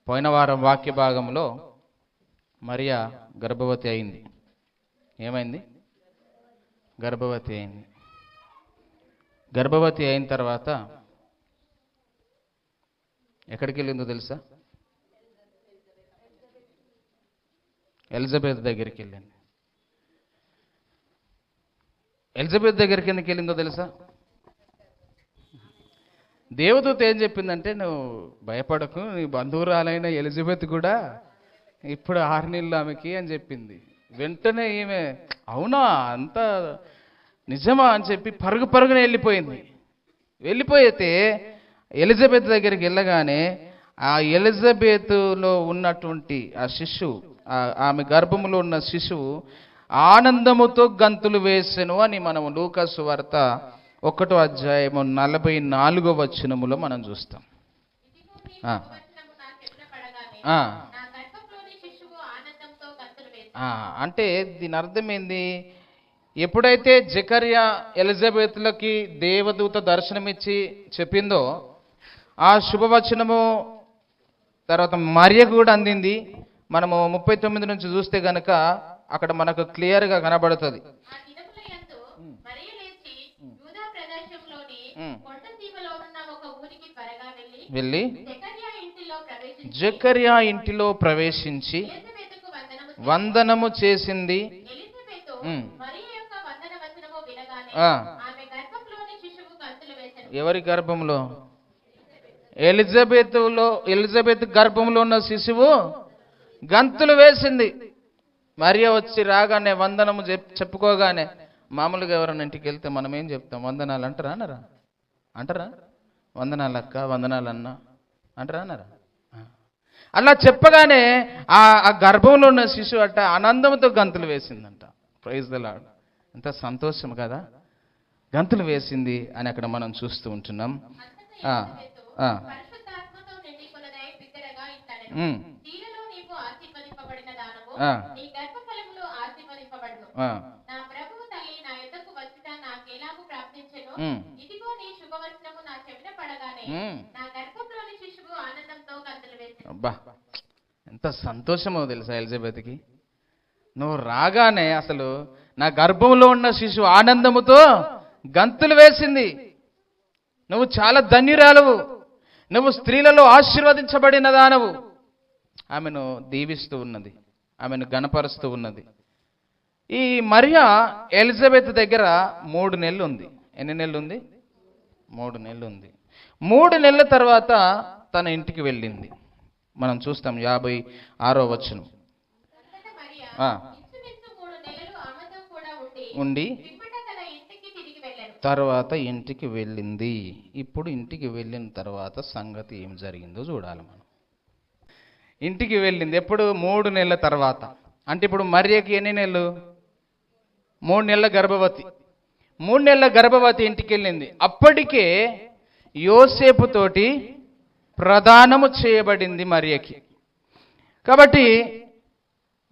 పోయిన వారం వాక్య భాగంలో మరియా గర్భవతి అయింది. ఏమైంది? గర్భవతి అయింది. గర్భవతి అయిన తర్వాత ఎక్కడికి వెళ్ళిందో తెలుసా? ఎలిజబెత్ దగ్గరికి వెళ్ళింది. ఎలిజబెత్ దగ్గరికి ఎందుకు వెళ్ళిందో తెలుసా? దేవదూత ఏం చెప్పిందంటే, నువ్వు భయపడకు, నీ బంధువురాలైన ఎలిజబెత్ కూడా ఇప్పుడు 6 నెలలు ఆమెకి అని చెప్పింది. వెంటనే ఈమె అవునా, అంత నిజమా అని చెప్పి పరుగున వెళ్ళిపోయితే ఎలిజబెత్ దగ్గరికి వెళ్ళగానే ఆ ఎలిజబెత్లో ఉన్నటువంటి ఆ శిశువు, ఆమె గర్భంలో ఉన్న శిశువు ఆనందముతో గంతులు వేసెను అని మనం లూకా సువార్త 1వ అధ్యాయము 44వ వచనములో మనం చూస్తాం. అంటే దీని అర్థం ఏంది? ఎప్పుడైతే జకర్యా ఎలిజబెత్లకి దేవదూత దర్శనమిచ్చి చెప్పిందో ఆ శుభవచనము తర్వాత మరియకు కూడా అందింది. మనము 39 నుంచి చూస్తే గనక అక్కడ మనకు క్లియర్గా కనబడుతుంది. వెళ్ళి జకర్యా ఇంటిలో ప్రవేశించి వందనము చేసింది. ఎవరి గర్భంలో? ఎలిజబెత్ గర్భంలో ఉన్న శిశువు గంతులు వేసింది. మరియా వచ్చి రాగానే వందనము చెప్పుకోగానే, మామూలుగా ఎవరైనా ఇంటికి వెళ్తే మనం ఏం చెప్తాం? వందనాలు అంటారా అన్నారా? అంటారా? వందనాలు అక్క, వందనాలు అన్న అంటారా అన్నారా? అలా చెప్పగానే ఆ గర్భంలో ఉన్న శిశువు అట్ట ఆనందంతో గంతులు వేసిందంట. Praise the lord. ఎంత సంతోషం కదా! గంతులు వేసింది అని అక్కడ మనం చూస్తూ ఉంటున్నాం. అబ్బా, ఎంత సంతోషమో తెలుసా ఎలిజబెత్కి. నువ్వు రాగానే అసలు నా గర్భంలో ఉన్న శిశువు ఆనందముతో గంతులు వేసింది. నువ్వు చాలా ధన్యురాలువు, నువ్వు స్త్రీలలో ఆశీర్వదించబడిన దానవు. ఆమెను దీవిస్తూ ఉన్నది, ఆమెను గణపరుస్తూ ఉన్నది. ఈ మరియా ఎలిజబెత్ దగ్గర 3 నెలలు ఉంది. ఎన్ని నెలలు ఉంది? 3 నెలలు ఉంది. 3 నెలల తర్వాత తన ఇంటికి వెళ్ళింది. మనం చూస్తాం 56వ వచనం. ఉండి తర్వాత ఇంటికి వెళ్ళింది. ఇప్పుడు ఇంటికి వెళ్ళిన తర్వాత సంగతి ఏం జరిగిందో చూడాలి మనం. ఇంటికి వెళ్ళింది ఎప్పుడు? 3 నెలల తర్వాత. అంటే ఇప్పుడు మరియకి ఎన్ని నెలలు? 3 నెలల గర్భవతి. 3 నెలల గర్భవతి ఇంటికి వెళ్ళింది. అప్పటికే యోసేపు తోటి ప్రదానము చేయబడింది మరియకి. కాబట్టి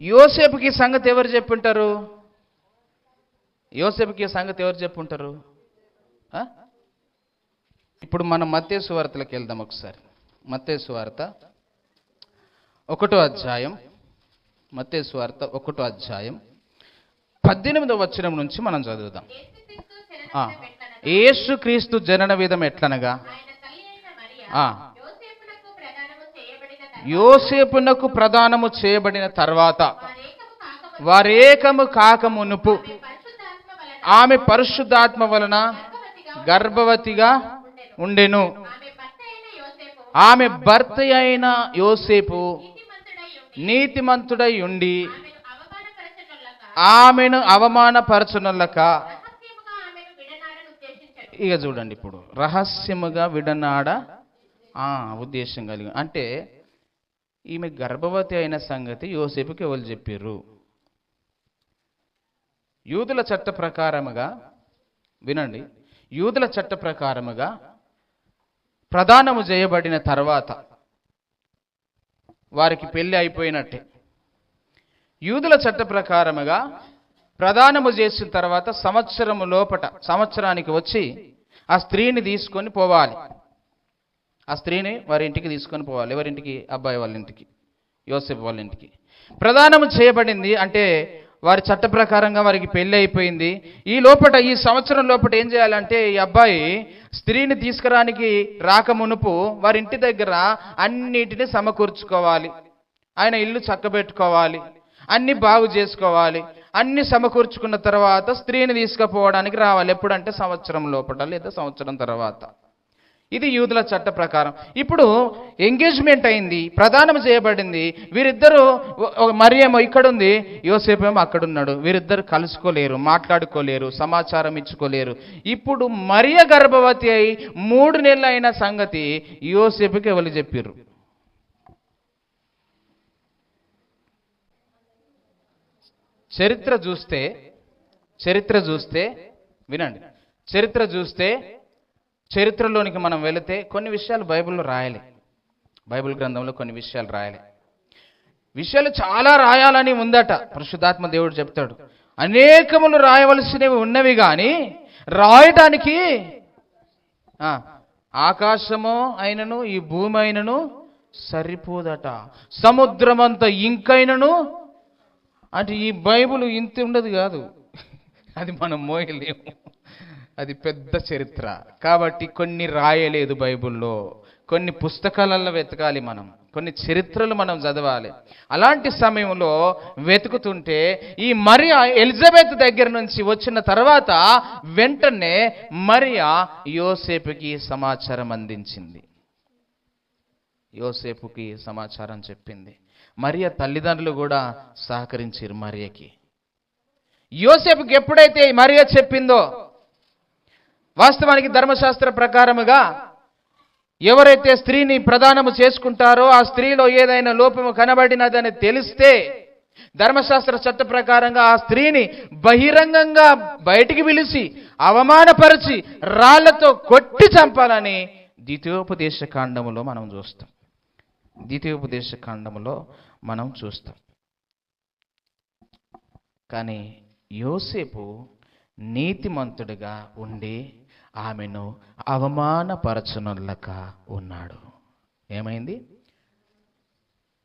యోసేపుకి సంగతి ఎవరు చెప్పుంటారు? యోసేపుకి సంగతి ఎవరు చెప్పుంటారు? ఇప్పుడు మనం మత్తయి సువార్తలోకి వెళ్దాం ఒకసారి. మత్తయి సువార్త 1వ అధ్యాయం, మత్తయి సువార్త 1వ అధ్యాయం 18వ వచనం నుంచి మనం చదువుదాం. యేసుక్రీస్తు జనన విధం ఎట్లనగా, యోసేపునకు ప్రదానము చేయబడిన తర్వాత వారేకము కాక మునుపు ఆమె పరిశుద్ధాత్మ వలన గర్భవతిగా ఉండెను. ఆమె భర్త అయిన యోసేపు నీతిమంతుడై ఉండి ఆమెను అవమానపరచునొల్లక. ఇక చూడండి, ఇప్పుడు రహస్యముగా విడనాడ ఉద్దేశం కలిగి, అంటే ఈమె గర్భవతి అయిన సంగతి యోసేపుకి ఎవరు చెప్పారు? యూదుల చట్ట ప్రకారముగా వినండి, యూదుల చట్ట ప్రకారముగా ప్రదానము చేయబడిన తర్వాత వారికి పెళ్లి అయిపోయినట్టే. యూదుల చట్ట ప్రకారముగా ప్రదానము చేసిన తర్వాత సంవత్సరానికి వచ్చి ఆ స్త్రీని తీసుకొని పోవాలి. ఆ స్త్రీని వారి ఇంటికి తీసుకొని పోవాలి. ఎవరింటికి? అబ్బాయి వాళ్ళ ఇంటికి, యోసేపు వాళ్ళ ఇంటికి. ప్రదానం చేయబడింది అంటే వారి చట్ట ప్రకారంగా వారికి పెళ్ళి అయిపోయింది. ఈ సంవత్సరం లోపల ఏం చేయాలంటే ఈ అబ్బాయి స్త్రీని తీసుకురానికి రాక మునుపు వారి ఇంటి దగ్గర అన్నిటిని సమకూర్చుకోవాలి. ఆయన ఇల్లు చక్కబెట్టుకోవాలి, అన్ని బాగు చేసుకోవాలి. అన్ని సమకూర్చుకున్న తర్వాత స్త్రీని తీసుకుపోవడానికి రావాలి. ఎప్పుడంటే సంవత్సరం లోపల లేదా సంవత్సరం తర్వాత. ఇది యూదుల చట్ట ప్రకారం. ఇప్పుడు ఎంగేజ్మెంట్ అయింది, ప్రదానం చేయబడింది. వీరిద్దరూ, మరియేమో ఇక్కడుంది, యోసేపేమో అక్కడున్నాడు. వీరిద్దరు కలుసుకోలేరు, మాట్లాడుకోలేరు, సమాచారం ఇచ్చుకోలేరు. ఇప్పుడు మరియ గర్భవతి అయి 3 నెలలు అయిన సంగతి యోసేపుకి ఎవరు చెప్పారు? చరిత్ర చూస్తే వినండి, చరిత్రలోనికి మనం వెళితే కొన్ని విషయాలు బైబిల్లో రాయాలి. బైబిల్ గ్రంథంలో కొన్ని విషయాలు రాయాలి. విషయాలు చాలా రాయాలని ఉందట. పరిశుద్ధాత్మ దేవుడు చెప్తాడు, అనేకములు రాయవలసినవి ఉన్నవి కానీ రాయటానికి ఆకాశము అయినను ఈ భూమి అయినను సరిపోదట, సముద్రమంత ఇంకైనను. అంటే ఈ బైబిల్ ఇంత ఉండదు కాదు, అది మనం మోయలేము. అది పెద్ద చరిత్ర. కాబట్టి కొన్ని రాయలేదు బైబిల్లో, కొన్ని పుస్తకాలలో వెతకాలి, మనం కొన్ని చరిత్రలు మనం చదవాలి. అలాంటి సమయంలో వెతుకుతుంటే ఈ మరియా ఎలిజబెత్ దగ్గర నుంచి వచ్చిన తర్వాత వెంటనే మరియా యోసేపుకి సమాచారం అందించింది, యోసేపుకి సమాచారం చెప్పింది. మరియ తల్లిదండ్రులు కూడా సహకరించారు మరియకి. యోసేపుకి ఎప్పుడైతే మరియ చెప్పిందో, వాస్తవానికి ధర్మశాస్త్ర ప్రకారముగా ఎవరైతే స్త్రీని ప్రదానము చేసుకుంటారో ఆ స్త్రీలో ఏదైనా లోపము కనబడినదని తెలిస్తే ధర్మశాస్త్ర చట్ట ప్రకారంగా ఆ స్త్రీని బహిరంగంగా బయటికి పిలిచి అవమానపరిచి రాళ్లతో కొట్టి చంపాలని ద్వితీయోపదేశ కాండములో మనం చూస్తాం. కానీ యోసేపు నీతిమంతుడిగా ఉండి ఆమెను అవమానపరచనులక ఉన్నాడు. ఏమైంది?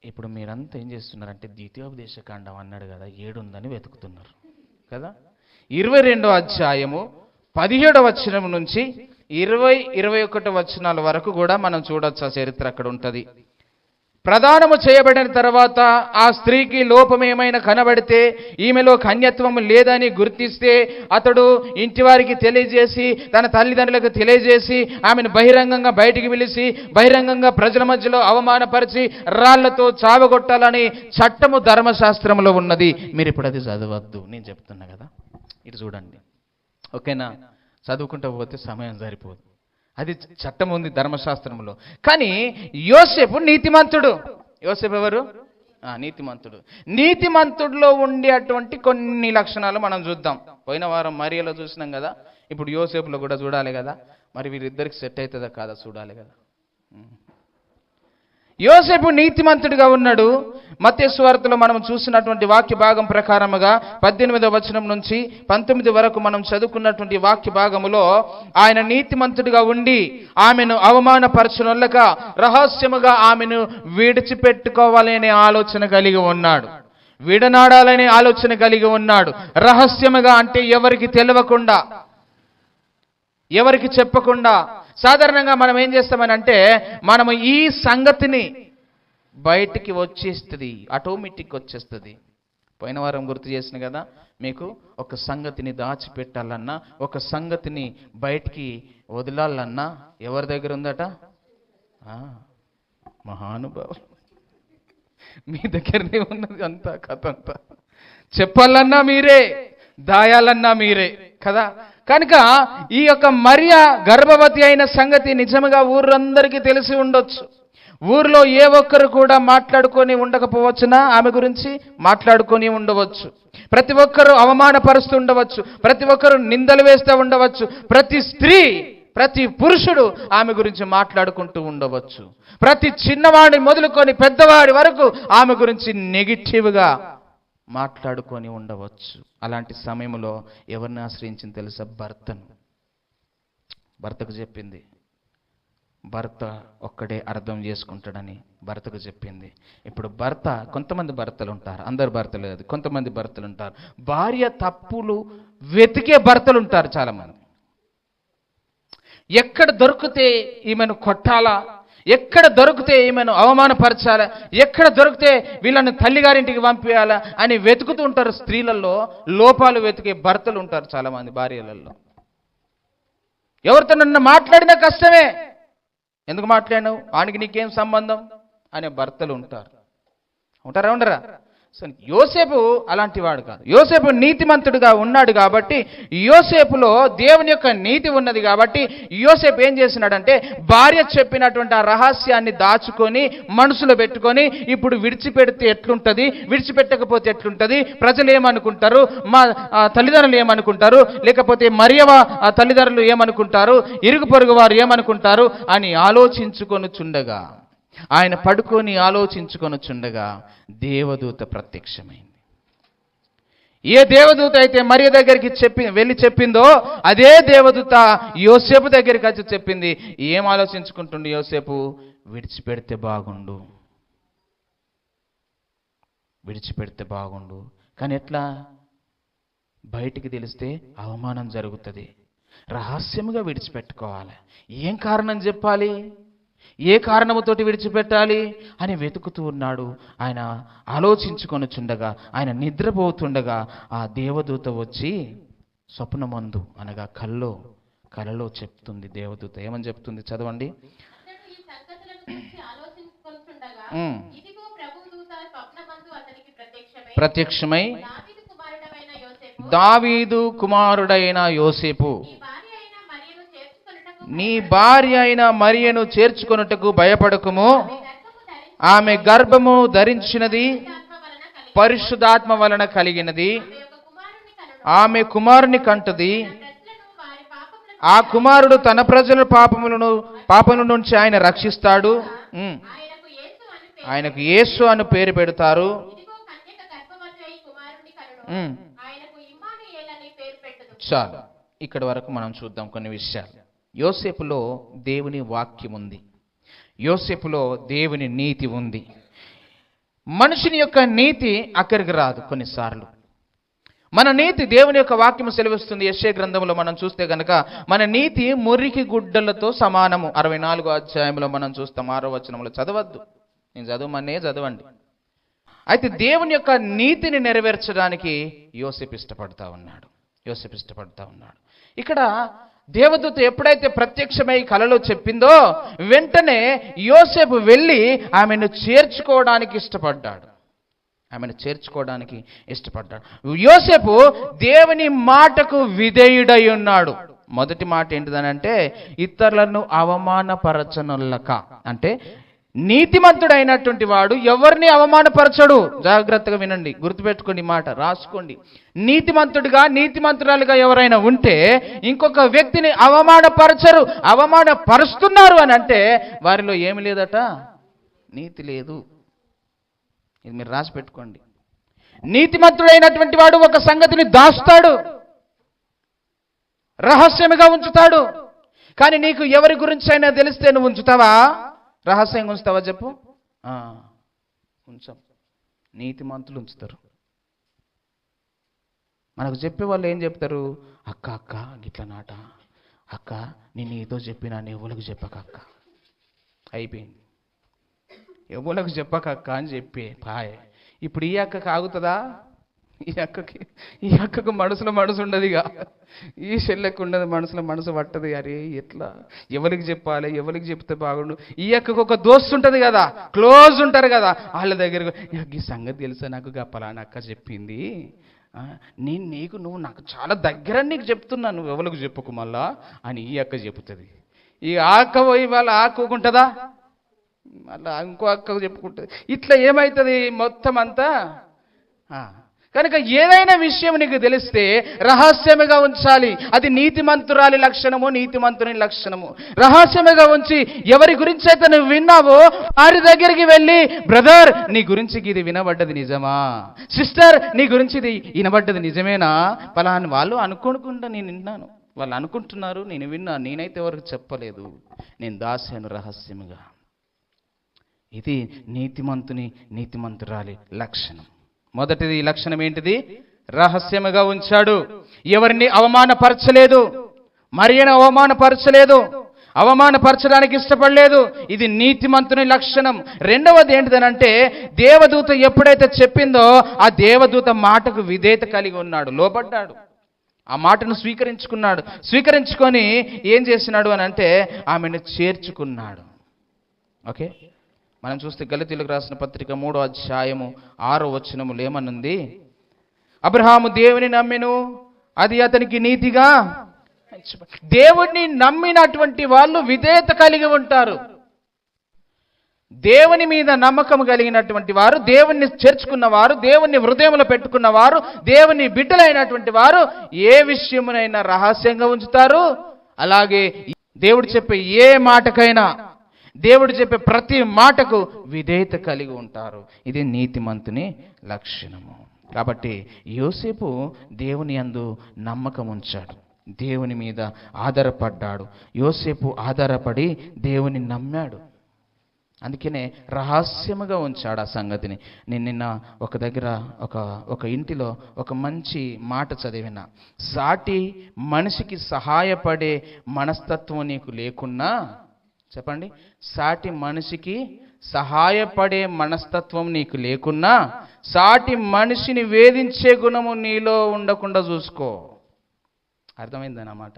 ఇప్పుడు మీరంతా ఏం చేస్తున్నారంటే ద్వితీయోపదేశ కాండం అన్నాడు కదా, 7 ఉందని వెతుకుతున్నారు కదా. 22వ అధ్యాయము 17వ వచనం నుంచి 20-21 వచనాల వరకు కూడా మనం చూడొచ్చు. ఆ చరిత్ర అక్కడ ఉంటుంది. ప్రదానము చేయబడిన తర్వాత ఆ స్త్రీకి లోపం ఏమైనా కనబడితే, ఈమెలో కన్యత్వం లేదని గుర్తిస్తే అతడు ఇంటి వారికి తెలియజేసి, తన తల్లిదండ్రులకు తెలియజేసి, ఆమెను బహిరంగంగా బయటికి పిలిచి బహిరంగంగా ప్రజల మధ్యలో అవమానపరిచి రాళ్లతో చావగొట్టాలని చట్టము ధర్మశాస్త్రంలో ఉన్నది. మీరు ఇప్పుడు అది చదవద్దు, నేను చెప్తున్నా కదా. ఇటు చూడండి, ఓకేనా? చదువుకుంటూ పోతే సమయం సరిపోదు. అది చట్టం ఉంది ధర్మశాస్త్రంలో. కానీ యోసేపు నీతిమంతుడు. యోసేపు ఎవరు? నీతిమంతుడిలో ఉండేటువంటి కొన్ని లక్షణాలు మనం చూద్దాం. పోయిన వారం మరియలో చూసినాం కదా, ఇప్పుడు యోసేపులో కూడా చూడాలి కదా. మరి వీరిద్దరికి సెట్ అవుతుందా కాదా చూడాలి కదా. యోసేపు నీతిమంతుడిగా ఉన్నాడు. మత్తయి సువార్తలో మనం చూసినటువంటి వాక్య భాగం ప్రకారముగా 18వ వచనం నుంచి 19 వరకు మనం చదువుకున్నటువంటి వాక్య భాగములో ఆయన నీతిమంతుడిగా ఉండి ఆమెను అవమానపరచనొల్లక రహస్యముగా ఆమెను విడిచిపెట్టుకోవాలనే ఆలోచన కలిగి ఉన్నాడు, విడనాడాలనే ఆలోచన కలిగి ఉన్నాడు. రహస్యముగా అంటే ఎవరికి తెలియకుండా, ఎవరికి చెప్పకుండా. సాధారణంగా మనం ఏం చేస్తామని అంటే, మనము ఈ సంగతిని బయటికి వచ్చేస్తుంది, ఆటోమేటిక్ వచ్చేస్తుంది. పోయిన వారం గుర్తు చేసిన కదా మీకు, ఒక సంగతిని దాచిపెట్టాలన్నా, ఒక సంగతిని బయటికి వదలాలన్నా ఎవరి దగ్గర ఉందట? మహానుభావులు మీ దగ్గరనే ఉన్నది. అంతా కథ అంతా చెప్పాలన్నా మీరే, దాయాలన్నా మీరే కదా. కనుక ఈ యొక్క మరియ గర్భవతి అయిన సంగతి నిజంగా ఊరందరికీ తెలిసి ఉండొచ్చు. ఊర్లో ఏ ఒక్కరు కూడా మాట్లాడుకొని ఉండకపోవచ్చునా, ఆమె గురించి మాట్లాడుకొని ఉండవచ్చు. ప్రతి ఒక్కరు అవమానపరుస్తూ ఉండవచ్చు, ప్రతి ఒక్కరు నిందలు వేస్తూ ఉండవచ్చు. ప్రతి స్త్రీ, ప్రతి పురుషుడు ఆమె గురించి మాట్లాడుకుంటూ ఉండవచ్చు. ప్రతి చిన్నవాడి మొదలుకొని పెద్దవాడి వరకు ఆమె గురించి నెగిటివ్గా మాట్లాడుకొని ఉండవచ్చు. అలాంటి సమయంలో ఎవరిని ఆశ్రయించింది తెలుసా? భర్తకు చెప్పింది, భర్త ఒక్కడే అర్థం చేసుకుంటాడని భర్తకు చెప్పింది. ఇప్పుడు భర్త, కొంతమంది భర్తలు ఉంటారు, అందరు భర్తలు కాదు, కొంతమంది భర్తలు ఉంటారు, భార్య తప్పులు వెతికే భర్తలు ఉంటారు చాలామంది. ఎక్కడ దొరికితే ఈమెను కొట్టాలా, ఎక్కడ దొరికితే ఈమెను అవమానపరచాలా, ఎక్కడ దొరికితే వీళ్ళని తల్లిగారింటికి పంపించాలా అని వెతుకుతూ ఉంటారు. స్త్రీలలో లోపాలు వెతికే భర్తలు ఉంటారు చాలామంది భార్యలలో. ఎవరితో నన్ను మాట్లాడినా కష్టమే, ఎందుకు మాట్లాడినావు, వానికి నీకేం సంబంధం అనే భర్తలు ఉంటారా ఉండరా? యోసేపు అలాంటి వాడు కాదు. యోసేపు నీతిమంతుడుగా ఉన్నాడు కాబట్టి, యోసేపులో దేవుని యొక్క నీతి ఉన్నది కాబట్టి యోసేపు ఏం చేసినాడంటే భార్య చెప్పినటువంటి ఆ రహస్యాన్ని దాచుకొని మనసులో పెట్టుకొని, ఇప్పుడు విడిచిపెడితే ఎట్లుంటుంది, విడిచిపెట్టకపోతే ఎట్లుంటుంది, ప్రజలు ఏమనుకుంటారు, మా తల్లిదండ్రులు ఏమనుకుంటారు, లేకపోతే మరియవ తల్లిదండ్రులు ఏమనుకుంటారు, ఇరుగు పొరుగు వారు ఏమనుకుంటారు అని ఆలోచించుకొనుచుండగా, ఆయన పడుకొని ఆలోచించుకొనుచుండగా దేవదూత ప్రత్యక్షమైంది. ఏ దేవదూత అయితే మరియ దగ్గరికి వెళ్ళి చెప్పిందో అదే దేవదూత యోసేపు దగ్గరికి వచ్చి చెప్పింది. ఏం ఆలోచించుకుంటుండు యోసేపు? విడిచిపెడితే బాగుండు, విడిచిపెడితే బాగుండు, కానీ ఎట్లా, బయటికి తెలిస్తే అవమానం జరుగుతుంది, రహస్యముగా విడిచిపెట్టుకోవాలి. ఏం కారణం చెప్పాలి, ఏ కారణముతోటి విడిచిపెట్టాలి అని వెతుకుతూ ఉన్నాడు. ఆయన ఆలోచించుకొనుచుండగా, ఆయన నిద్రపోతుండగా ఆ దేవదూత వచ్చి స్వప్నమందు అనగా కలలో చెప్తుంది. దేవదూత ఏమని చెప్తుంది చదవండి. ప్రత్యక్షమై దావీదు కుమారుడైన యోసేపు, నీ భార్య అయిన మరియను చేర్చుకొనుటకు భయపడకుము, ఆమె గర్భము ధరించినది పరిశుద్ధాత్మ వలన కలిగినది, ఆమె కుమారుని కంటది, ఆ కుమారుడు తన ప్రజల పాపముల నుంచి ఆయన రక్షిస్తాడు, ఆయనకు యేసు అని పేరు పెడతారు. చాలు, ఇక్కడి వరకు మనం చూద్దాం కొన్ని విషయాలు. యోసేపులో దేవుని వాక్యం ఉంది, యోసేపులో దేవుని నీతి ఉంది. మనుషుని యొక్క నీతి అక్కడికి రాదు. కొన్నిసార్లు మన నీతి, దేవుని యొక్క వాక్యం సెలవిస్తుంది. యెషయా గ్రంథంలో మనం చూస్తే కనుక మన నీతి మురికి గుడ్డలతో సమానము. 64వ అధ్యాయంలో మనం చూస్తాం 6వ వచనంలో. చదవద్దు, నేను చదవండి. అయితే దేవుని యొక్క నీతిని నెరవేర్చడానికి యోసేపు ఇష్టపడతా ఉన్నాడు. ఇక్కడ దేవదూత ఎప్పుడైతే ప్రత్యక్షమై కలలో చెప్పిందో వెంటనే యోసేపు వెళ్ళి ఆమెను చేర్చుకోవడానికి ఇష్టపడ్డాడు. యోసేపు దేవుని మాటకు విధేయుడై ఉన్నాడు. మొదటి మాట ఏంటిదనంటే ఇతరులను అవమానపరచనులక, అంటే నీతిమంతుడైనటువంటి వాడు ఎవరిని అవమానపరచడు. జాగ్రత్తగా వినండి, గుర్తుపెట్టుకోండి, మాట రాసుకోండి. నీతిమంతురాలుగా ఎవరైనా ఉంటే ఇంకొక వ్యక్తిని అవమానపరుస్తున్నారు అని అంటే వారిలో ఏమి లేదట, నీతి లేదు. ఇది మీరు రాసి పెట్టుకోండి. నీతిమంతుడైనటువంటి వాడు ఒక సంగతిని దాస్తాడు, రహస్యముగా ఉంచుతాడు. కానీ నీకు ఎవరి గురించి అయినా తెలిస్తే నువ్వు ఉంచుతావా? రహస్యంగా ఉంచుతావా చెప్పు? ఉంచం. నీతిమంతులు ఉంచుతారు. మనకు చెప్పే వాళ్ళు ఏం చెప్తారు? అక్క గిట్ల నాట, అక్క నేను ఏదో చెప్పినా ఎవరికి చెప్పక అక్క, అయిపోయింది, ఎవరికి చెప్పక అని చెప్పి పాయ్. ఇప్పుడు ఈ అక్కకి ఆగుతుందా? ఈ అక్కకు మనసు ఉండదు. ఇక ఈ చెల్లెకు ఉండదు, మనసు పట్టదు. అరే ఎట్లా, ఎవరికి చెప్పాలి, ఎవరికి చెప్తే బాగుండు. ఈ అక్కకు ఒక దోస్తు ఉంటుంది కదా, క్లోజ్ ఉంటారు కదా, వాళ్ళ దగ్గర ఈ సంగతి తెలుసా, నాకు పలానా అక్క చెప్పింది, నువ్వు నాకు చాలా దగ్గర, నీకు చెప్తున్నా, నువ్వు ఎవరికి చెప్పుకు మళ్ళా అని ఈ అక్క చెప్తుంది. ఈ అక్క పోయి వాళ్ళ ఆకుంటుందా, మళ్ళీ ఇంకో అక్కకు చెప్పుకుంటుంది. ఇట్లా ఏమవుతుంది మొత్తం అంతా. కనుక ఏదైనా విషయం నీకు తెలిస్తే రహస్యముగా ఉంచాలి. అది నీతిమంతురాలి లక్షణము, నీతిమంతుని లక్షణము. రహస్యముగా ఉంచి ఎవరి గురించి అయితే నువ్వు విన్నావో వారి దగ్గరికి వెళ్ళి, బ్రదర్ నీ గురించి ఇది వినబడ్డది నిజమా, సిస్టర్ నీ గురించి ఇది వినబడ్డది నిజమేనా, పలాని వాళ్ళు అనుకోకుండా నేను విన్నాను, వాళ్ళు అనుకుంటున్నారు, నేను విన్నా, నేనైతే ఎవరికి చెప్పలేదు, నేను దాసాను రహస్యముగా. ఇది నీతిమంతురాలి లక్షణం. మొదటిది లక్షణం ఏంటిది? రహస్యముగా ఉంచాడు. ఎవరిని అవమానపరచలేదు, మరియను అవమానపరచలేదు, అవమానపరచడానికి ఇష్టపడలేదు. ఇది నీతిమంతుని లక్షణం. రెండవది ఏంటిదనంటే, దేవదూత ఎప్పుడైతే చెప్పిందో ఆ దేవదూత మాటకు విధేయత కలిగి ఉన్నాడు, లోబడ్డాడు, ఆ మాటను స్వీకరించుకొని ఏం చేసినాడు అని అంటే ఆమెను చేర్చుకున్నాడు. ఓకే, మనం చూస్తే గలతీయులకు రాసిన పత్రిక 3వ అధ్యాయము 6వ వచనములో ఏమనుంది? అబ్రహాము దేవుని నమ్మెను, అది అతనికి నీతిగా. దేవుణ్ణి నమ్మినటువంటి వాళ్ళు విధేయత కలిగి ఉంటారు. దేవుని మీద నమ్మకం కలిగినటువంటి వారు, దేవుణ్ణి చేర్చుకున్నవారు, దేవుణ్ణి హృదయంలో పెట్టుకున్నవారు, దేవుని బిడ్డలైనటువంటి వారు ఏ విషయమునైనా రహస్యంగా ఉంచుతారు. అలాగే దేవుడు చెప్పే ఏ మాటకైనా, దేవుడు చెప్పే ప్రతి మాటకు విధేయత కలిగి ఉంటారు. ఇది నీతిమంతుని లక్షణము. కాబట్టి యోసేపు దేవుని యందు నమ్మకం ఉంచాడు, దేవుని మీద ఆధారపడ్డాడు. యోసేపు ఆధారపడి దేవుని నమ్మాడు. అందుకనే రహస్యముగా ఉంచాడు ఆ సంగతిని. నేను నిన్న ఒక దగ్గర ఒక ఇంటిలో ఒక మంచి మాట చదివిన, సాటి మనిషికి సహాయపడే మనస్తత్వం నీకు లేకున్నా, చెప్పండి, సాటి మనిషికి సహాయపడే మనస్తత్వం నీకు లేకున్నా, సాటి మనిషిని వేధించే గుణము నీలో ఉండకుండా చూసుకో. అర్థమైందన్నమాట.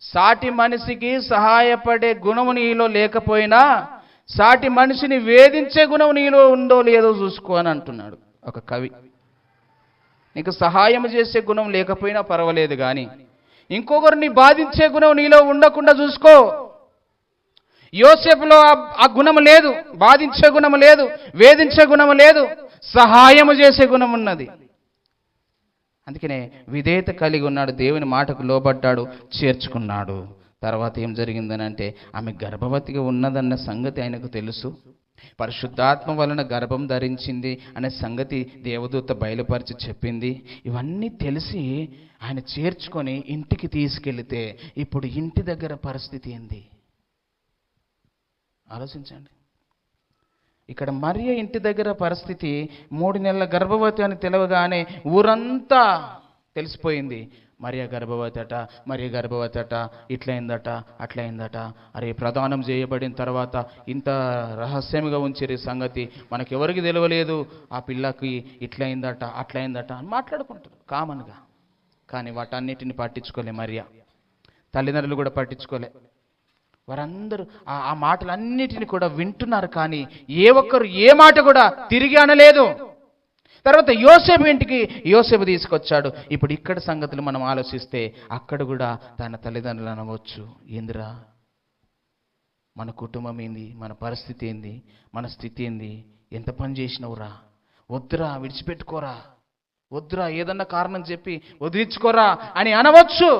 సాటి మనిషికి సహాయపడే గుణము నీలో లేకపోయినా, సాటి మనిషిని వేధించే గుణం నీలో ఉందో లేదో చూసుకో అని అంటున్నాడు ఒక కవి. నీకు సహాయం చేసే గుణం లేకపోయినా పర్వాలేదు, కానీ ఇంకొకరిని బాధించే గుణం నీలో ఉండకుండా చూసుకో. యోసేపులో ఆ గుణం లేదు, బాధించే గుణం లేదు, వేధించే గుణం లేదు, సహాయము చేసే గుణం ఉన్నది. అందుకనే విధేయత కలిగి ఉన్నాడు, దేవుని మాటకు లోబడ్డాడు, చేర్చుకున్నాడు. తర్వాత ఏం జరిగిందని అంటే, ఆమె గర్భవతిగా ఉన్నదన్న సంగతి ఆయనకు తెలుసు. పరిశుద్ధాత్మ వలన గర్భం ధరించింది అనే సంగతి దేవదూత బయలుపరిచి చెప్పింది. ఇవన్నీ తెలిసి ఆయన చేర్చుకొని ఇంటికి తీసుకెళ్తే ఇప్పుడు ఇంటి దగ్గర పరిస్థితి ఏంది ఆలోచించండి. ఇక్కడ మరియ ఇంటి దగ్గర పరిస్థితి 3 నెలల గర్భవతి అని తెలవగానే ఊరంతా తెలిసిపోయింది. మరియ గర్భవతి అట, ఇట్లయిందట, అట్లయిందట. అరే, ప్రదానం చేయబడిన తర్వాత ఇంత రహస్యంగా ఉంచేరి సంగతి మనకెవరికి తెలియలేదు, ఆ పిల్లకి ఇట్లయిందట, అట్లయిందట అని మాట్లాడుకుంటారు కామన్గా. కానీ వాటన్నిటిని పట్టించుకోలే మరియ, తల్లిదండ్రులు కూడా పట్టించుకోలే. వారందరూ ఆ మాటలన్నిటిని కూడా వింటున్నారు, కానీ ఏ ఒక్కరు ఏ మాట కూడా తిరిగి అనలేదు. తర్వాత యోసేపు తీసుకొచ్చాడు. ఇప్పుడు ఇక్కడ సంగతులు మనం ఆలోచిస్తే అక్కడ కూడా తన తల్లిదండ్రులు అనవచ్చు, ఏందిరా మన కుటుంబం ఏంది, మన పరిస్థితి ఏంది, మన స్థితి ఏంది, ఎంత పని చేసినవురా, వద్దురా, విడిచిపెట్టుకోరా, వద్దురా, ఏదన్నా కారణం చెప్పి వదిలించుకోరా అని అనవచ్చు.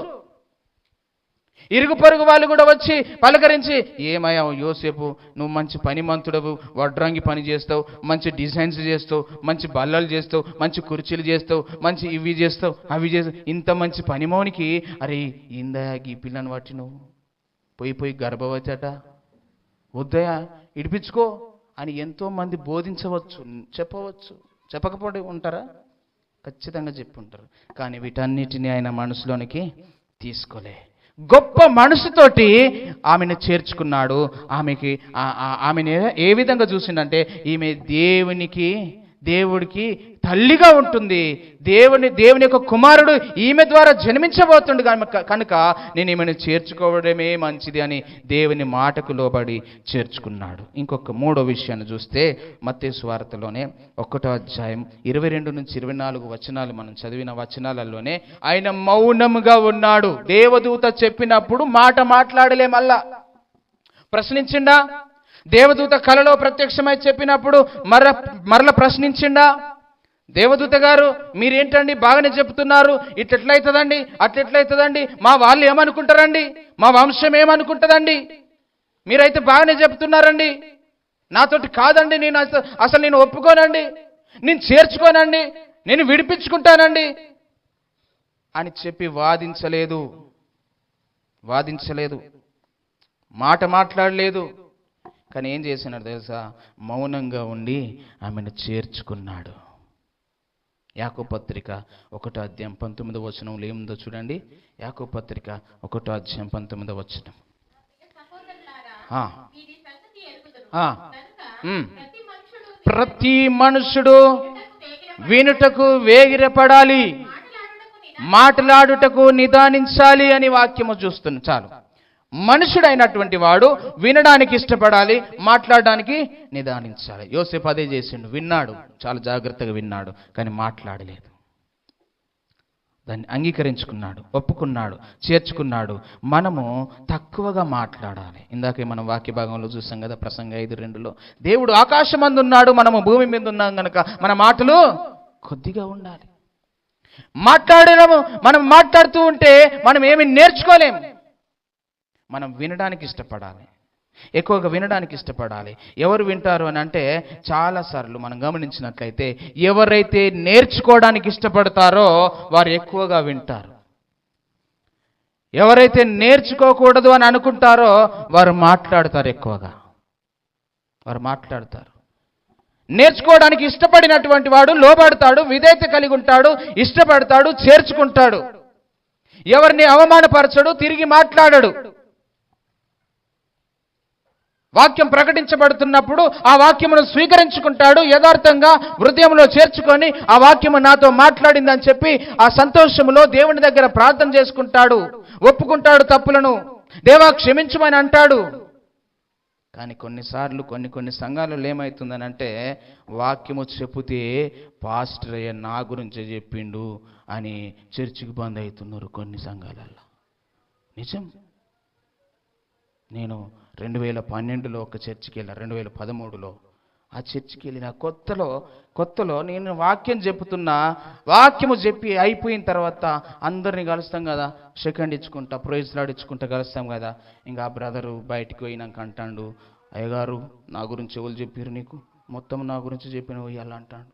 ఇరుగు పొరుగు వాళ్ళు కూడా వచ్చి పలకరించి, ఏమయ్యా యోసేపు, నువ్వు మంచి పనిమంతుడవు, వడ్రంగి పని చేస్తావు, మంచి డిజైన్స్ చేస్తావు, మంచి బల్లలు చేస్తావు, మంచి కుర్చీలు చేస్తావు, మంచి ఇవి చేస్తావు, అవి చేస్తావు, ఇంత మంచి పనిమోనికి అరే ఇందయా ఈ పిల్లని బట్టి నువ్వు పోయి గర్భవతి అట, వద్దయా ఇడిపించుకో అని ఎంతోమంది బోధించవచ్చు, చెప్పవచ్చు. చెప్పకపోతే ఉంటారా? ఖచ్చితంగా చెప్పి ఉంటారు. కానీ వీటన్నిటిని ఆయన మనసులోనికి తీసుకోలే. గొప్ప మనసుతోటి ఆమెను చేర్చుకున్నాడు. ఆమెను ఏ విధంగా చూసిండంటే, ఈమె దేవుడికి తల్లిగా ఉంటుంది, దేవుని యొక్క కుమారుడు ఈమె ద్వారా జన్మించబోతుండు కనుక నేను ఈమెను చేర్చుకోవడమే మంచిది అని దేవుని మాటకు లోబడి చేర్చుకున్నాడు. ఇంకొక 3వ విషయాన్ని చూస్తే మత్తయి సువార్తలోనే 1వ అధ్యాయం 22 నుంచి 24 వచనాలు మనం చదివిన వచనాలలోనే ఆయన మౌనముగా ఉన్నాడు. దేవదూత చెప్పినప్పుడు మాట మాట్లాడలే, ప్రశ్నించిండా? దేవదూత కలలో ప్రత్యక్షమై చెప్పినప్పుడు మరల ప్రశ్నించిండా? దేవదూత గారు, మీరేంటండి బాగానే చెప్తున్నారు, ఇట్లెట్లయితుందండి, అట్లెట్లయితుందండి, మా వాళ్ళు ఏమనుకుంటారండి, మా వంశం ఏమనుకుంటుందండి, మీరైతే బాగానే చెప్తున్నారండి, నాతోటి కాదండి, నేను ఒప్పుకోనండి, నేను చేర్చుకోనండి, నేను విడిపించుకుంటానండి అని చెప్పి వాదించలేదు. వాదించలేదు, మాట మాట్లాడలేదు. కానీ ఏం చేసినాడు తెలుసా? మౌనంగా ఉండి ఆమెను చేర్చుకున్నాడు. యాకోబు పత్రిక 1వ అధ్యాయం 19వ వచనంలో ఏముందో చూడండి. యాకోబు పత్రిక 1వ అధ్యాయం 19వ వచనం. ప్రతి మనుషుడు వినుటకు వేగిరపడాలి, మాట్లాడుటకు నిదానించాలి అని వాక్యము చూస్తుంది. చాలు, మనుషుడైనటువంటి వాడు వినడానికి ఇష్టపడాలి, మాట్లాడడానికి నిదానించాలి. యోసేపు అదే చేసిండు. విన్నాడు, చాలా జాగ్రత్తగా విన్నాడు, కానీ మాట్లాడలేదు. దాన్ని అంగీకరించుకున్నాడు, ఒప్పుకున్నాడు, చేర్చుకున్నాడు. మనము తక్కువగా మాట్లాడాలి. ఇందాకే మనం వాక్య భాగంలో చూసాం కదా, ప్రసంగ 5:2లో దేవుడు ఆకాశమందు ఉన్నాడు, మనము భూమి మీద ఉన్నాం కనుక మన మాటలు కొద్దిగా ఉండాలి. మనం మాట్లాడుతూ ఉంటే మనం ఏమి నేర్చుకోలేము. మనం వినడానికి ఇష్టపడాలి, ఎక్కువగా వినడానికి ఇష్టపడాలి. ఎవరు వింటారు అని అంటే, చాలాసార్లు మనం గమనించినట్లయితే ఎవరైతే నేర్చుకోవడానికి ఇష్టపడతారో వారు ఎక్కువగా వింటారు. ఎవరైతే నేర్చుకోకూడదు అని అనుకుంటారో వారు మాట్లాడతారు, ఎక్కువగా వారు మాట్లాడతారు. నేర్చుకోవడానికి ఇష్టపడినటువంటి వాడు లోబడతాడు, విధేయత కలిగి ఉంటాడు, ఇష్టపడతాడు, చేర్చుకుంటాడు. ఎవరిని అవమానపరచడు, తిరిగి మాట్లాడడు. వాక్యం ప్రకటించబడుతున్నప్పుడు ఆ వాక్యమును స్వీకరించుకుంటాడు, యథార్థంగా హృదయంలో చేర్చుకొని ఆ వాక్యము నాతో మాట్లాడిందని చెప్పి ఆ సంతోషములో దేవుని దగ్గర ప్రార్థన చేసుకుంటాడు, ఒప్పుకుంటాడు తప్పులను, దేవా క్షమించమని అంటాడు. కానీ కొన్నిసార్లు కొన్ని సంఘాలలో ఏమవుతుందనంటే, వాక్యము చెబితే పాస్టర్ అయ్య నా గురించే చెప్పిండు అని చర్చికి బంద్ అవుతున్నారు కొన్ని సంఘాలలో. నిజం. నేను 2012లో ఒక చర్చికి వెళ్ళా, 2013లో ఆ చర్చికి వెళ్ళిన కొత్తలో నేను వాక్యం చెప్తున్నా. వాక్యము చెప్పి అయిపోయిన తర్వాత అందరినీ కలుస్తాం కదా, సెకండ్ ఇచ్చుకుంటా, ప్రైజ్ లాడ్ ఇచ్చుకుంటా కలుస్తాం కదా. ఇంకా ఆ బ్రదరు బయటికి పోయినాక అంటాడు, అయ్యగారు నా గురించి ఎవరు చెప్పారు నీకు? మొత్తం నా గురించి చెప్పిన పోయాలి అంటాడు.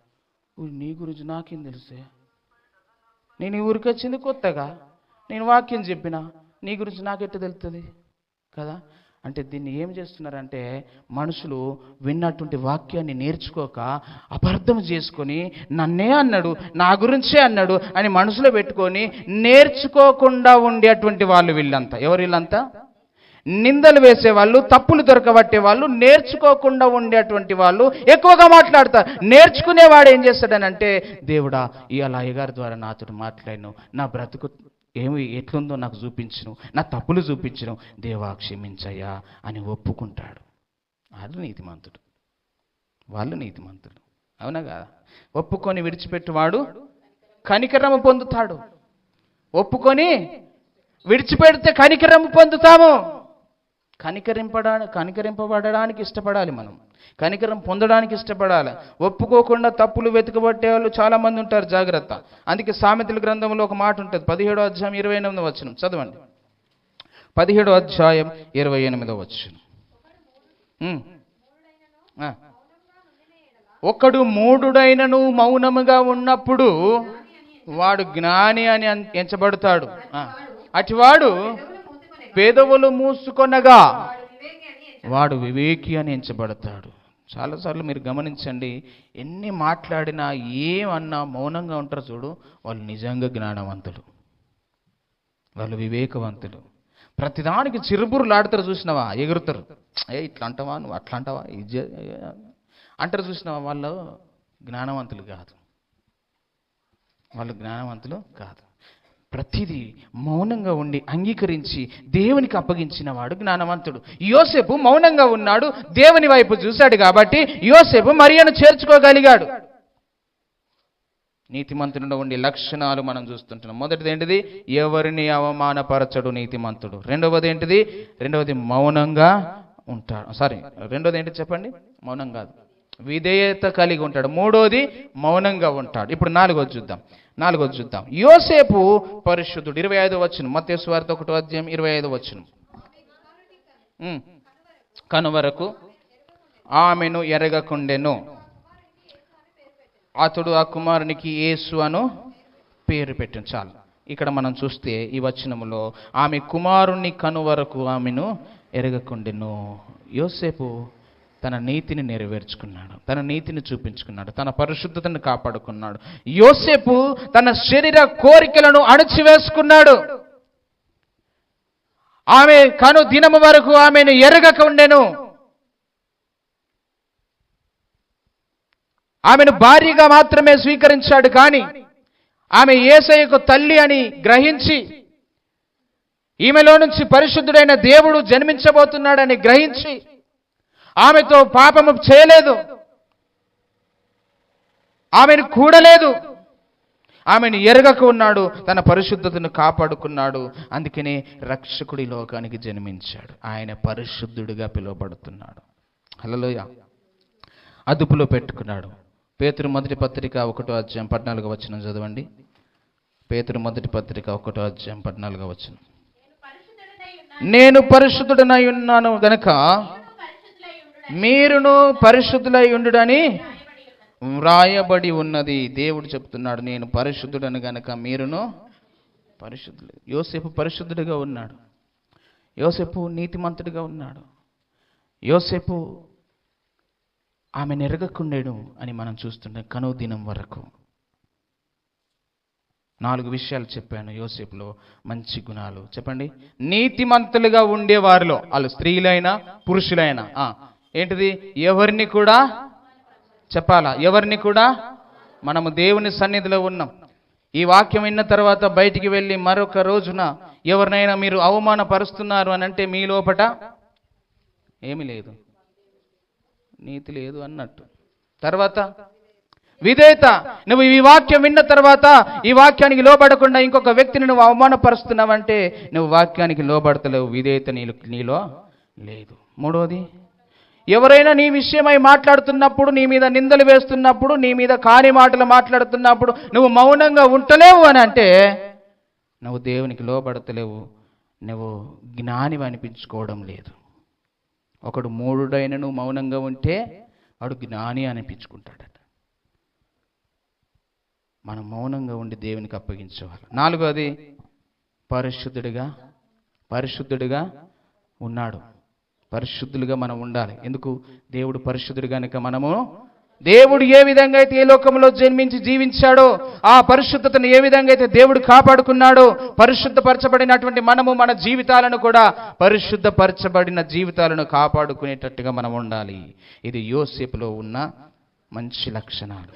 నీ గురించి నాకేం తెలుసే? నేను ఈ ఊరికి వచ్చింది కొత్తగా, నేను వాక్యం చెప్పిన, నీ గురించి నాకెట్ట తెలుస్తుంది కదా. అంటే దీన్ని ఏం చేస్తున్నారంటే, మనుషులు విన్నటువంటి వాక్యాన్ని నేర్చుకోక అపార్థం చేసుకొని, నన్నే అన్నాడు, నా గురించే అన్నాడు అని మనసులో పెట్టుకొని నేర్చుకోకుండా ఉండేటువంటి వాళ్ళు వీళ్ళంతా. ఎవరు వీళ్ళంతా? నిందలు వేసేవాళ్ళు, తప్పులు దొరకబట్టే వాళ్ళు, నేర్చుకోకుండా ఉండేటువంటి వాళ్ళు ఎక్కువగా మాట్లాడతారు. నేర్చుకునేవాడు ఏం చేస్తాడనంటే, దేవుడా ఇవాళ అయ్యగారి ద్వారా నాతో మాట్లాడిను, నా బ్రతుకు ఎట్లుందో నాకు చూపించును, నా తప్పులు చూపించును, దేవా క్షమించయ్యా అని ఒప్పుకుంటాడు. వాళ్ళు నీతిమంతుడు. అవునా కాదా? ఒప్పుకొని విడిచిపెట్టువాడు కనికరము పొందుతాడు. ఒప్పుకొని విడిచిపెడితే కనికరము పొందుతాము. కనికరింపబడడానికి ఇష్టపడాలి, మనం కనికరం పొందడానికి ఇష్టపడాలి. ఒప్పుకోకుండా తప్పులు వెతకబట్టే వాళ్ళు చాలా మంది ఉంటారు, జాగ్రత్త. అందుకే సామెతల గ్రంథంలో ఒక మాట ఉంటుంది, 17వ అధ్యాయం 28వ వచనం చదవండి. 17వ అధ్యాయం 28వ వచనం. ఒకడు మూఢుడైనను మౌనముగా ఉన్నప్పుడు వాడు జ్ఞాని అని ఎంచబడతాడు. అటివాడు పెదవులు మూసుకొనగా వాడు వివేకి అని ఎంచబడతాడు. చాలాసార్లు మీరు గమనించండి, ఎన్ని మాట్లాడినా ఏమన్నా మౌనంగా ఉంటారు చూడు, వాళ్ళు నిజంగా జ్ఞానవంతులు, వాళ్ళు వివేకవంతులు. ప్రతిదానికి చిరుబురులు ఆడతారు చూసినావా, ఎగురుతారు. ఇట్లా అంటావా, నువ్వు అట్లా అంటావా, ఇది అంటారు చూసినావా, వాళ్ళు జ్ఞానవంతులు కాదు, వాళ్ళు జ్ఞానవంతులు కాదు. ప్రతిదీ మౌనంగా ఉండి అంగీకరించి దేవునికి అప్పగించిన వాడు జ్ఞానవంతుడు. యోసేపు మౌనంగా ఉన్నాడు, దేవుని వైపు చూశాడు కాబట్టి యోసేపు మరియను చేర్చుకోగలిగాడు. నీతిమంతుడిలో ఉండే లక్షణాలు మనం చూస్తుంటున్నాం. మొదటిది ఏంటిది? ఎవరిని అవమానపరచడు నీతిమంతుడు. రెండవది మౌనంగా ఉంటాడు. రెండోది ఏంటి చెప్పండి? మౌనం కాదు, విధేయత కలిగి ఉంటాడు. మూడోది మౌనంగా ఉంటాడు. ఇప్పుడు నాలుగోది చూద్దాం. యోసేపు పరిశుద్ధుడు. 25వ వచనం, మత్తయి సువార్త 1వ అధ్యాయం 25వ వచనం. కనువరకు ఆమెను ఎరగకుండెను, అతడు ఆ కుమారునికి యేసు అను పేరు పెట్టాను. చాలు. ఇక్కడ మనం చూస్తే ఈ వచనములో ఆమె కుమారుణ్ణి కను వరకు ఆమెను ఎరగకుండెను. యోసేపు తన నీతిని నెరవేర్చుకున్నాడు, తన నీతిని చూపించుకున్నాడు, తన పరిశుద్ధతను కాపాడుకున్నాడు. యోసేపు తన శరీర కోరికలను అణచివేసుకున్నాడు. ఆమె కను దినము వరకు ఆమెను ఎరగక ఉండెను. ఆమెను భార్యగా మాత్రమే స్వీకరించాడు, కానీ ఆమె యేసయ్యకు తల్లి అని గ్రహించి, ఈమెలో నుంచి పరిశుద్ధుడైన దేవుడు జన్మించబోతున్నాడని గ్రహించి ఆమెతో పాపము చేయలేదు, ఆమెను కూడలేదు, ఆమెను ఎరగక ఉన్నాడు, తన పరిశుద్ధతను కాపాడుకున్నాడు. అందుకనే రక్షకుడి లోకానికి జన్మించాడు. ఆయన పరిశుద్ధుడిగా పిలువబడుతున్నాడు. హల్లెలూయా. అదుపులో పెట్టుకున్నాడు. పేతురు మొదటి పత్రిక 1వ అధ్యాయం 14వ వచనం చదవండి. పేతురు మొదటి పత్రిక 1వ అధ్యాయం 14వ వచనం. నేను పరిశుద్ధుడనై ఉన్నాను గనక మీరును పరిశుద్ధులై ఉండుడని వ్రాయబడి ఉన్నది. దేవుడు చెప్తున్నాడు, నేను పరిశుద్ధుడను గనక మీరును పరిశుద్ధులు. యోసేపు పరిశుద్ధుడిగా ఉన్నాడు. యోసేపు నీతిమంతుడిగా ఉన్నాడు. యోసేపు ఆమె నెరగకుండేడు అని మనం చూస్తుంటాం. కనువు దినం వరకు 4 విషయాలు చెప్పాను యోసేపులో మంచి గుణాలు. చెప్పండి. నీతిమంతులుగా ఉండేవారిలో, వాళ్ళు స్త్రీలైనా పురుషులైనా, ఏంటిది? ఎవరిని కూడా చెప్పాలా? ఎవరిని కూడా. మనము దేవుని సన్నిధిలో ఉన్నాం. ఈ వాక్యం విన్న తర్వాత బయటికి వెళ్ళి మరొక రోజున ఎవరినైనా మీరు అవమానపరుస్తున్నారు అని అంటే మీ లోపట ఏమీ లేదు, నీతి లేదు అన్నట్టు. తర్వాత విధేయత. నువ్వు ఈ వాక్యం విన్న తర్వాత ఈ వాక్యానికి లోబడకుండా ఇంకొక వ్యక్తిని నువ్వు అవమానపరుస్తున్నావంటే నువ్వు వాక్యానికి లోబడతలేవు, విధేయత నీలో లేదు. మూడవది, ఎవరైనా నీ విషయమై మాట్లాడుతున్నప్పుడు, నీ మీద నిందలు వేస్తున్నప్పుడు, నీ మీద కాని మాటలు మాట్లాడుతున్నప్పుడు నువ్వు మౌనంగా ఉంటలేవు అని అంటే నువ్వు దేవునికి లోబడతలేవు, నువ్వు జ్ఞాని అనిపించుకోవడం లేదు. ఒకడు మూఢుడైన నువ్వు మౌనంగా ఉంటే వాడు జ్ఞాని అనిపించుకుంటాడట. మనం మౌనంగా ఉండి దేవునికి అప్పగించేవాళ్ళు. 4వది, పరిశుద్ధుడిగా ఉన్నాడు. పరిశుద్ధులుగా మనం ఉండాలి. ఎందుకు? దేవుడు పరిశుద్ధుడు కనుక మనము, దేవుడు ఏ విధంగా అయితే ఏ లోకంలో జన్మించి జీవించాడో ఆ పరిశుద్ధతను ఏ విధంగా అయితే దేవుడు కాపాడుకున్నాడో, పరిశుద్ధపరచబడినటువంటి మనము మన జీవితాలను కూడా పరిశుద్ధపరచబడిన జీవితాలను కాపాడుకునేటట్టుగా మనం ఉండాలి. ఇది యోసేపులో ఉన్న మంచి లక్షణాలు.